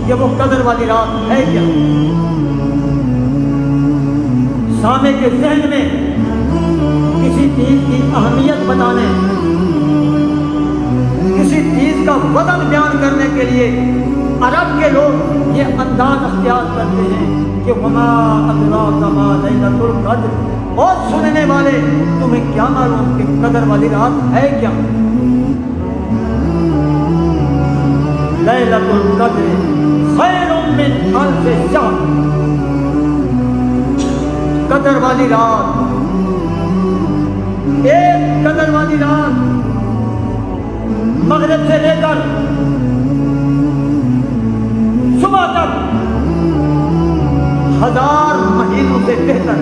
کہ وہ قدر والی رات ہے کیا؟ سامع کے ذہن میں کسی چیز کی اہمیت بتانے، کسی چیز کا وزن بیان کرنے کے لیے عرب کے لوگ یہ انداز اختیار کرتے ہیں کہ وما ادراک ما لیلۃ القدر، اور سننے والے تمہیں کیا معلوم کہ قدر والی رات ہے کیا؟ لیلۃ القدر خیر من الف شہر، قدر والی رات، ایک قدر والی رات مغرب سے لے کر صبح تک 1000 مہینوں سے بہتر،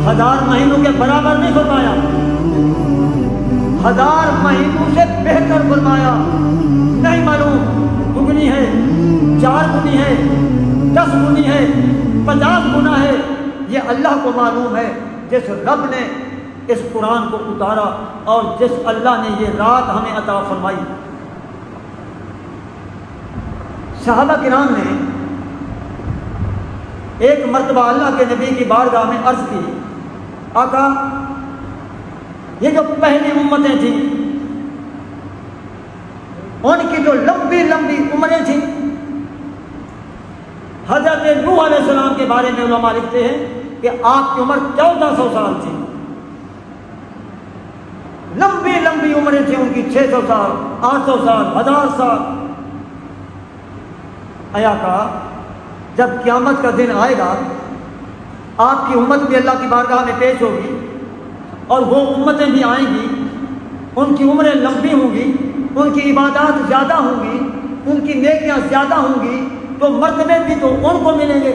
1000 مہینوں کے برابر نہیں فرمایا، 1000 مہینوں سے بہتر فرمایا۔ نہیں معلوم دگنی ہے، 4 گنی ہے، 10 گنی ہے، 50 گنا ہے، یہ اللہ کو معلوم ہے۔ جس رب نے اس قرآن کو اتارا اور جس اللہ نے یہ رات ہمیں عطا فرمائی۔ صحابہ کرام نے ایک مرتبہ اللہ کے نبی کی بارگاہ میں عرض کی، آقا یہ جو پہلی امتیں تھیں ان کی جو لمبی لمبی عمریں تھیں، حضرت نوح علیہ السلام کے بارے میں علماء لکھتے ہیں کہ آپ کی عمر 1400 سال تھی، لمبی لمبی عمریں تھیں ان کی، 600 سال، 800 سال، 1000 سال۔ ایا کہا جب قیامت کا دن آئے گا آپ کی امت بھی اللہ کی بارگاہ میں پیش ہوگی اور وہ امتیں بھی آئیں گی، ان کی عمریں لمبی ہوں گی، ان کی عبادات زیادہ ہوں گی، ان کی نیکیاں زیادہ ہوں گی، تو مرتبے بھی تو ان کو ملیں گے۔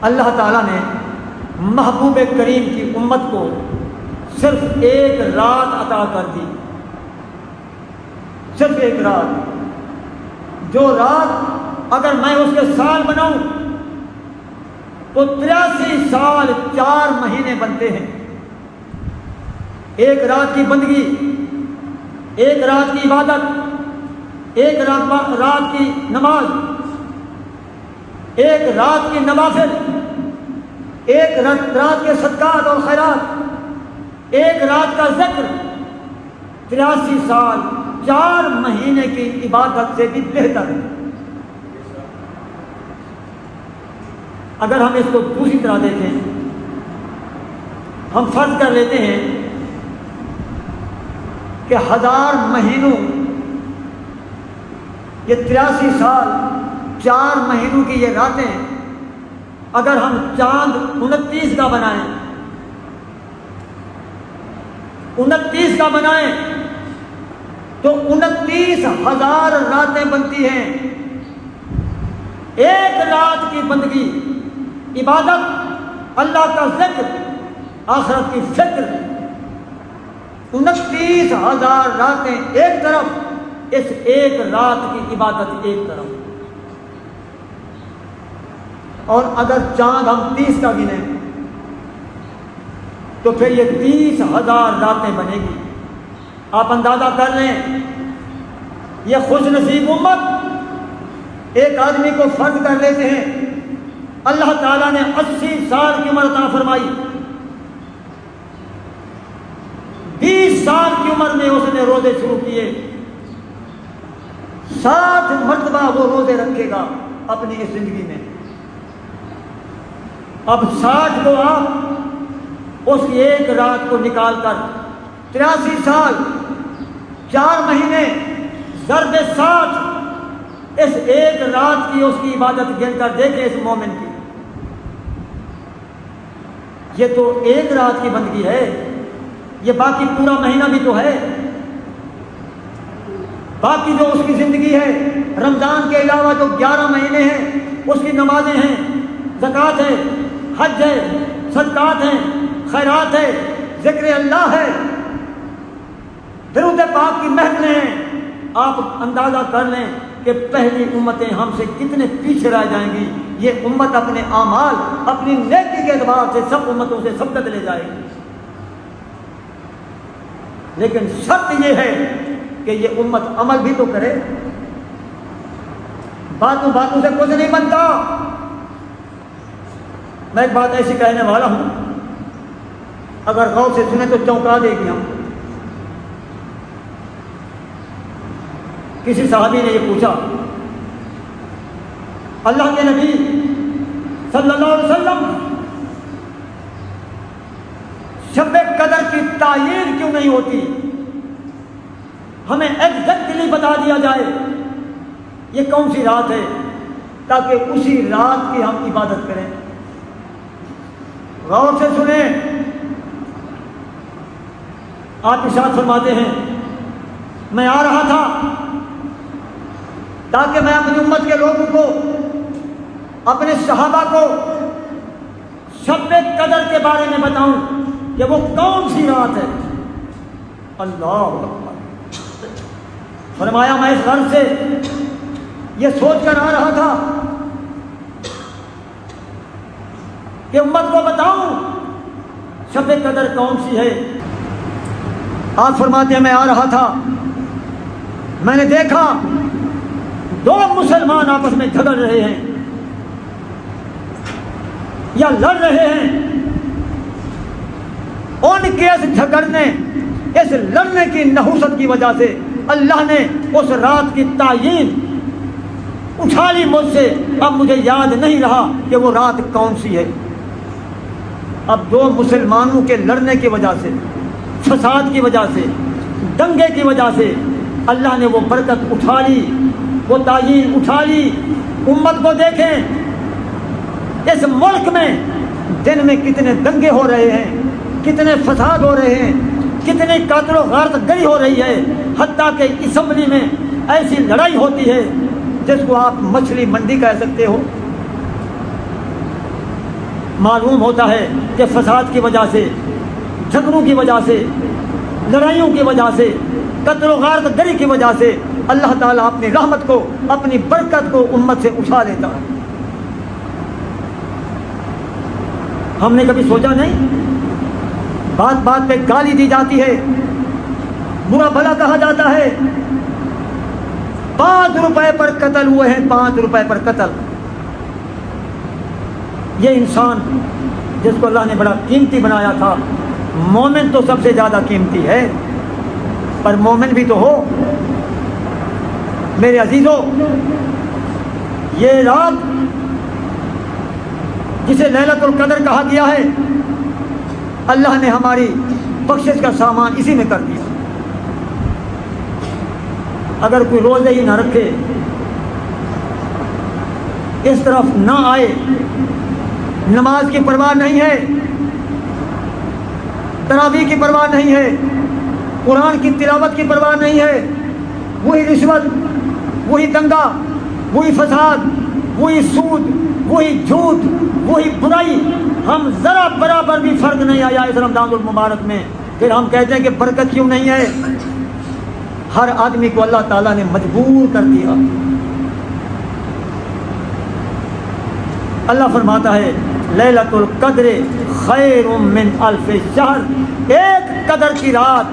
اللہ تعالیٰ نے محبوب کریم کی امت کو صرف ایک رات عطا کر دی، صرف ایک رات، جو رات اگر میں اس کے سال بناؤں تو 83 سال 4 مہینے بنتے ہیں۔ ایک رات کی بندگی، ایک رات کی عبادت، ایک رات کی نماز، ایک رات کی نوافل، ایک رات کے صدقات اور خیرات، ایک رات کا ذکر 83 سال 4 مہینے کی عبادت سے بھی بہتر ہے۔ اگر ہم اس کو دوسری طرح دیکھیں، ہم فرض کر لیتے ہیں کہ 1000 مہینوں، یہ 83 سال 4 مہینوں کی یہ راتیں اگر ہم چاند 29 کا بنائیں، 29 کا بنائیں تو 29,000 راتیں بنتی ہیں۔ ایک رات کی بندگی، عبادت، اللہ کا ذکر، آخرت کی فکر، 29,000 راتیں ایک طرف، اس ایک رات کی عبادت ایک طرف۔ اور اگر چاند ہم 30 کا گنیں تو پھر یہ 30,000 راتیں بنے گی۔ آپ اندازہ کر لیں، یہ خوش نصیب امت، ایک آدمی کو فرض کر لیتے ہیں اللہ تعالیٰ نے 80 سال کی عمر عطا فرمائی، 20 سال کی عمر میں اس نے روزے شروع کیے، 60 مرتبہ وہ روزے رکھے گا اپنی اس زندگی میں۔ اب 60 کو آپ اس ایک رات کو نکال کر 83 سال 4 مہینے ضرب 60، اس ایک رات کی اس کی عبادت گن کر دیکھیں اس مومن کی۔ یہ تو ایک رات کی بندگی ہے، یہ باقی پورا مہینہ بھی تو ہے، باقی جو اس کی زندگی ہے، رمضان کے علاوہ جو 11 مہینے ہیں اس کی نمازیں ہیں، زکوٰۃ ہے، حج ہے، صدقات ہیں، خیرات ہے، ذکر اللہ ہے، درود پاک کی محفلیں ہیں۔ آپ اندازہ کر لیں کہ پہلی امتیں ہم سے کتنے پیچھے رہ جائیں گی۔ یہ امت اپنے اعمال، اپنی نیکی کے اعتبار سے سب امتوں سے سبقت لے جائے گی۔ لیکن شرط یہ ہے کہ یہ امت عمل بھی تو کرے. باتوں باتوں سے کچھ نہیں بنتا. میں ایک بات ایسی کہنے والا ہوں، اگر غور سے سنیں تو چونکا دے گی. ہم کسی صحابی نے یہ پوچھا، اللہ کے نبی صلی اللہ علیہ وسلم شب قدر کی تعین کیوں نہیں ہوتی؟ ہمیں ایگزیکٹلی بتا دیا جائے یہ کون سی رات ہے تاکہ اسی رات کی ہم عبادت کریں. غور سے سنیں. آپ ارشاد فرماتے ہیں میں آ رہا تھا تاکہ میں اپنی امت کے لوگوں کو، اپنے صحابہ کو شب قدر کے بارے میں بتاؤں کہ وہ کون سی رات ہے. اللہ اکبر. فرمایا میں اس غرض سے یہ سوچ کر آ رہا تھا کہ امت کو بتاؤں شب قدر کون سی ہے. آپ فرماتے ہیں میں آ رہا تھا، میں نے دیکھا دو مسلمان آپس میں جھگڑ رہے ہیں یا لڑ رہے ہیں. ان کے اس جھگڑنے، اس لڑنے کی نحوست کی وجہ سے اللہ نے اس رات کی تعین اٹھا لی مجھ سے. اب مجھے یاد نہیں رہا کہ وہ رات کون سی ہے. اب دو مسلمانوں کے لڑنے کی وجہ سے، فساد کی وجہ سے، دنگے کی وجہ سے اللہ نے وہ برکت اٹھا لی، وہ تعین اٹھا لی. امت کو دیکھیں اس ملک میں دن میں کتنے دنگے ہو رہے ہیں، کتنے فساد ہو رہے ہیں، کتنی قتل و غارت گری ہو رہی ہے. حتیٰ کہ اسمبلی میں ایسی لڑائی ہوتی ہے جس کو آپ مچھلی منڈی کہہ سکتے ہو. معلوم ہوتا ہے کہ فساد کی وجہ سے، جھگڑوں کی وجہ سے، لڑائیوں کی وجہ سے، قتل و غارت گری کی وجہ سے اللہ تعالیٰ اپنی رحمت کو، اپنی برکت کو امت سے اٹھا لیتا ہے. ہم نے کبھی سوچا نہیں؟ بات بات پہ گالی دی جاتی ہے، برا بھلا کہا جاتا ہے. 5 روپے پر قتل ہوئے ہیں، 5 روپے پر قتل. یہ انسان جس کو اللہ نے بڑا قیمتی بنایا تھا، مومن تو سب سے زیادہ قیمتی ہے، پر مومن بھی تو ہو. میرے عزیزو، یہ رات جسے لیلۃ القدر کہا گیا ہے، اللہ نے ہماری بخشش کا سامان اسی میں کر دیا. اگر کوئی روزے ہی نہ رکھے، اس طرف نہ آئے، نماز کی پرواہ نہیں ہے، تراویح کی پرواہ نہیں ہے، قرآن کی تلاوت کی پرواہ نہیں ہے، وہی رشوت، وہی دنگا، وہی فساد، وہی سود، وہی جھوٹ، وہی برائی. ہم ذرا برابر بھی فرق نہیں آیا اس رمضان المبارک میں. پھر ہم کہتے ہیں کہ برکت کیوں نہیں ہے؟ ہر آدمی کو اللہ تعالیٰ نے مجبور کر دیا. اللہ فرماتا ہے لیلۃ القدر خیر من الف شہر. ایک قدر کی رات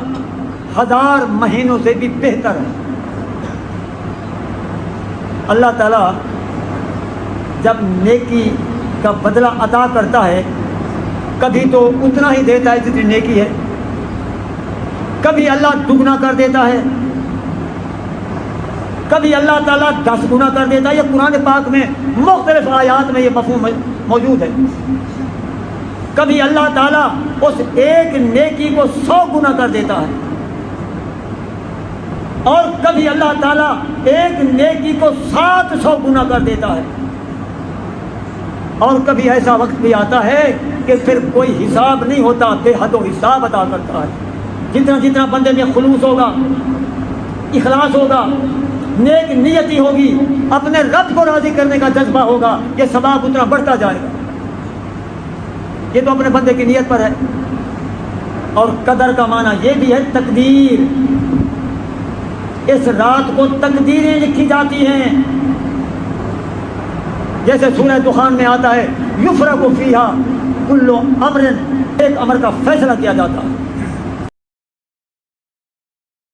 1000 مہینوں سے بھی بہتر ہے. اللہ تعالیٰ جب نیکی کا بدلہ عطا کرتا ہے، کبھی تو اتنا ہی دیتا ہے جتنی نیکی ہے، کبھی اللہ دگنا کر دیتا ہے، کبھی اللہ تعالیٰ 10 گنا کر دیتا ہے. یہ قرآن پاک میں مختلف آیات میں یہ مفہوم موجود ہے. کبھی اللہ تعالیٰ اس ایک نیکی کو 100 گنا کر دیتا ہے، اور کبھی اللہ تعالیٰ ایک نیکی کو 700 گنا کر دیتا ہے. اور کبھی ایسا وقت بھی آتا ہے کہ پھر کوئی حساب نہیں ہوتا، بے حد و حساب عطا کرتا ہے. جتنا جتنا بندے میں خلوص ہوگا، اخلاص ہوگا، نیک نیتی ہوگی، اپنے رب کو راضی کرنے کا جذبہ ہوگا، یہ ثواب اتنا بڑھتا جائے گا. یہ تو اپنے بندے کی نیت پر ہے. اور قدر کا معنی یہ بھی ہے تقدیر. اس رات کو تقدیریں لکھی جاتی ہیں. جیسے سورہ دخان میں آتا ہے یفرق فیہا کل امر، ایک امر کا فیصلہ کیا جاتا ہے.